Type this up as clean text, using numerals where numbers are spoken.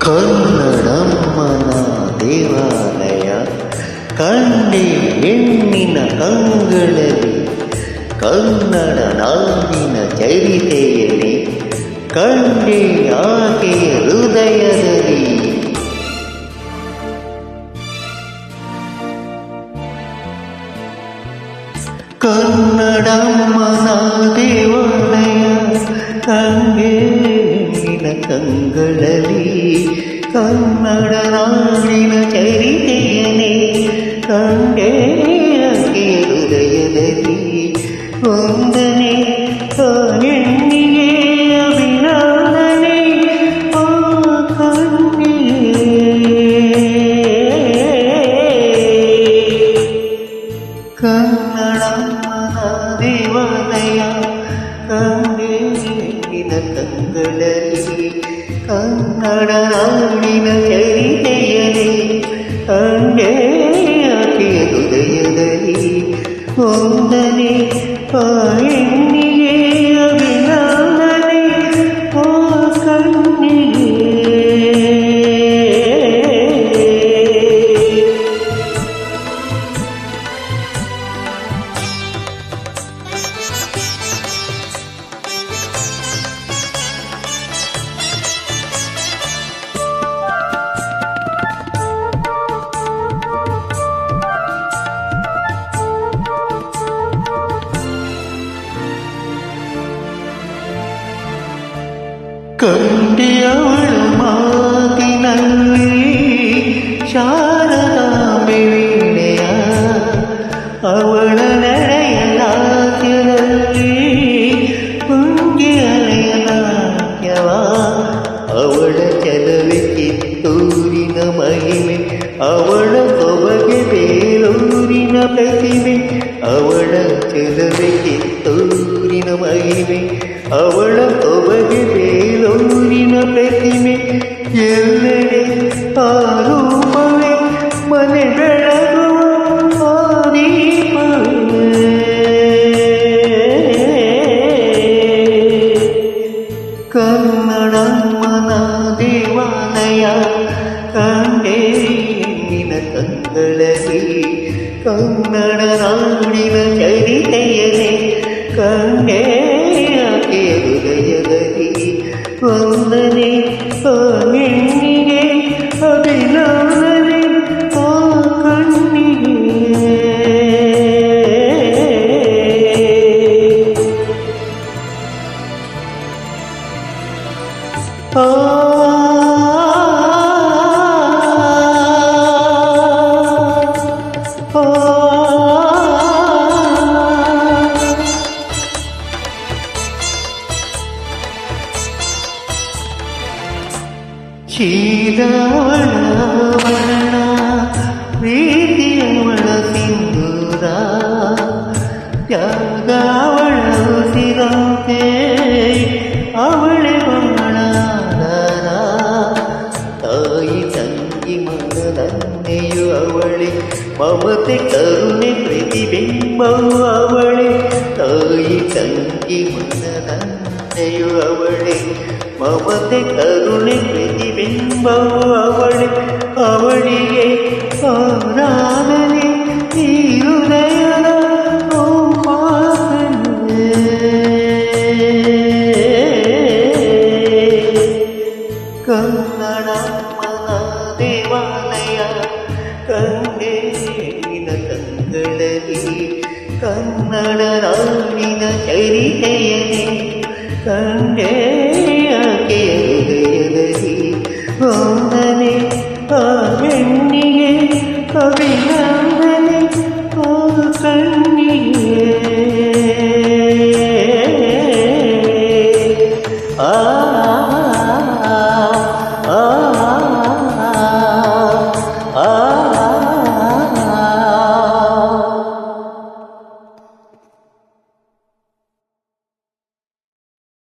ಕನ್ನಡಮ್ಮನ ದೇವಾಲಯ ಕಂಡೆ ಹೆಣ್ಣಿನ ಕಂಗಳಲ್ಲಿ ಕನ್ನಡ ನಾಡಿನ ಚರಿತೆಯಲ್ಲಿ ಕಂಡೆ ಆಕೆಯ ಹೃದಯದಲ್ಲಿ. ಕನ್ನಡಮ್ಮನ ದೇವಾಲಯ ಕಂಡೆ ಹೆಣ್ಣಿನ ಕಂಗಳಲ್ಲಿ ಕನ್ನಡ ನಾಡಿನ ಚರಿತೆಯನೇ ಕಂಡೆ ಆಕೆಯ ಹೃದಯದಲ್ಲಿ. ಒಂದನೇ ಹೆಣ್ಣಿಗೆ ಅಭಿನಂದನೆ ಆ ಕಣ್ಣಿಗೆ. ಕನ್ನಡಮ್ಮನ ದೇವಾಲಯ ಕಂಡೆ ಹೆಣ್ಣಿನ ಕಂಗಳಲ್ಲಿ ಕನ್ನಡ ನಾಡಿನ ಚರಿತೆಯನೇ ಕಂಡೆ ಆಕೆಯ ಹೃದಯದಲ್ಲಿ. ಒಂದನೇ ಹೆಣ್ಣಿಗೆ ಅಭಿನಂದನೆ ಆ ಕಣ್ಣಿಗೆ. ಕಂಡೆ ಅವಳ ಮಾತಿನಲ್ಲಿ ಶಾರದಾಂಬೆ ವೀಣೆಯ, ಅವಳ ನಡೆಯ ನಾಟ್ಯದಲ್ಲಿ ಪುಂಗಿ ಅಲೆಯ ನಾಟ್ಯವ, ಅವಳ ಚಲವೆ ಕಿತ್ತೂರಿನ ಮಹಿಮೆ, ಅವಳ ಸೊಬಗೆ ಬೇಲೂರಿನ ಪ್ರತಿಮೆ, ಅವಳ ಚಲವೆ ಕಿತ್ತೂರಿನ ಮಹಿಮೆ, ಅವಳ ಸೊಬಗೆ ಬೇಲೂರಿನ ಪ್ರತಿಮೆ. ಎಲ್ಲೆಡೆ ಆ ರೂಪವೇ ಮನೆ ಬೆಳಗುವ ಆ ದೀಪವೇ. ಕನ್ನಡಮ್ಮನ ದೇವಾಲಯ ಕಂಡೆ ಹೆಣ್ಣಿನ ಕಂಗಳಲ್ಲಿ ಕನ್ನಡ ನಾಡಿನ ಚರಿತೆಯನೇ ಕಂಡೆ ಆಕೆಯ ಹೃದಯದಲ್ಲಿ. ಒಂದನೇ ಹೆಣ್ಣಿಗೆ ಅಭಿನಂದನೆ ಆ ಕಣ್ಣಿಗೆ. ಶೀಲವಳ ವರ್ಣ ಪ್ರೀತಿಯವಳ ಸಿಂಧೂರ, ತ್ಯಾಗವಳ ಉಸಿರಂತೆ ಅವಳೆ ಬಹಳಾಧಾರ. ತಾಯಿ ತಂಗಿ ಮನದನ್ನೆಯು ಅವಳೆ, ಮಮತೆ ಕರುಣೆ ಪ್ರತಿಬಿಂಬವು ಅವಳೆ. ತಾಯಿ ತಂಗಿ ಮನದನ್ನೆಯು ಅವಳೆ, ಮಮತೆ ಕರುಣೆ ಪ್ರತಿಬಿಂಬವು ಅವಳೆ. ಅವಳಿಗೆ ಆರಾಧನೆ ಈ ಹೃದಯದ ಉಪಾಸನೆ. ಕನ್ನಡಮ್ಮನ ದೇವಾಲಯ ಕಂಡೆ ಹೆಣ್ಣಿನ ಕಂಗಳಲ್ಲಿ ಕನ್ನಡ ನಾಡಿನ ಚರಿತೆಯನೇ ಕಂಡೆ ಆಕೆಯ ಹೃದಯದಲ್ಲಿ.